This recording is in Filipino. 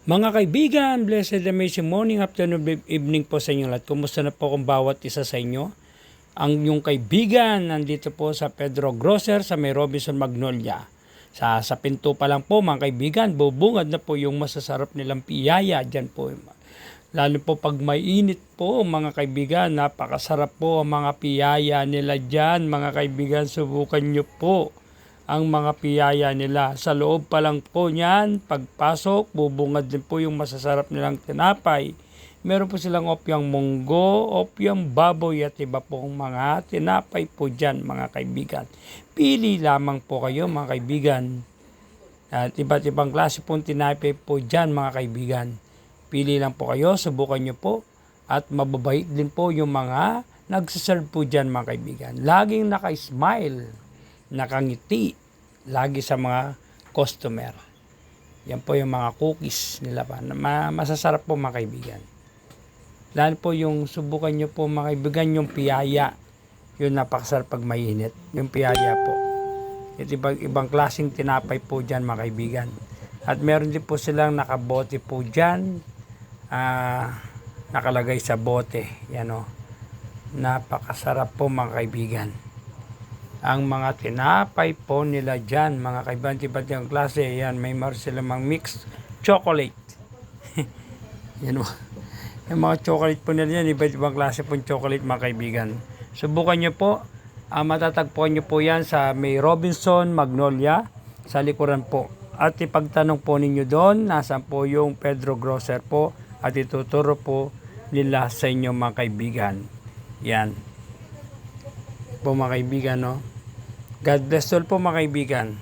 Mga kaibigan, blessed amazing morning, afternoon, evening po sa inyo lahat. Kumusta na po kung bawat isa sa inyo? Ang yung kaibigan, nandito po sa Pedro Grocer sa may Robinson Magnolia. Sa pinto pa lang po mga kaibigan, bubungad na po yung masasarap nilang piyaya dyan po. Lalo po pag may init po mga kaibigan, napakasarap po ang mga piyaya nila dyan mga kaibigan. Subukan nyo po ang mga piyaya nila. Sa loob pa lang po niyan, pagpasok, bubungad din po yung masasarap nilang tinapay. Meron po silang opyang munggo, opyang baboy at iba pong mga tinapay po dyan mga kaibigan. Pili lamang po kayo mga kaibigan. At iba't ibang klase pong tinapay po dyan mga kaibigan. Pili lang po kayo, subukan nyo po. At mababait din po yung mga nagsaserve po dyan mga kaibigan. Laging naka-smile, nakangiti lagi sa mga customer. Yan po yung mga cookies nila pa. Masasarap po mga kaibigan. Lalo po yung subukan nyo po mga kaibigan yung piyaya. Yung napakasarap pag mainit. Yung piyaya po. At ibang klaseng tinapay po dyan mga kaibigan. At meron din po silang nakabote po dyan. Nakalagay sa bote. Yan o. Napakasarap po mga kaibigan. Ang mga tinapay po nila dyan, mga kaibigan, iba't ibang klase. Yan, may silang mixed chocolate. Yan o. Yung mga chocolate po nila yan, iba't ibang klase po chocolate mga kaibigan. Subukan nyo po. Matatagpuan nyo po yan sa may Robinson Magnolia sa likuran po. At ipagtanong po ninyo doon, nasaan po yung Pedro Grocer po at ituturo po nila sa inyo mga kaibigan. Yan. Po mga kaibigan, no? God bless all po mga kaibigan.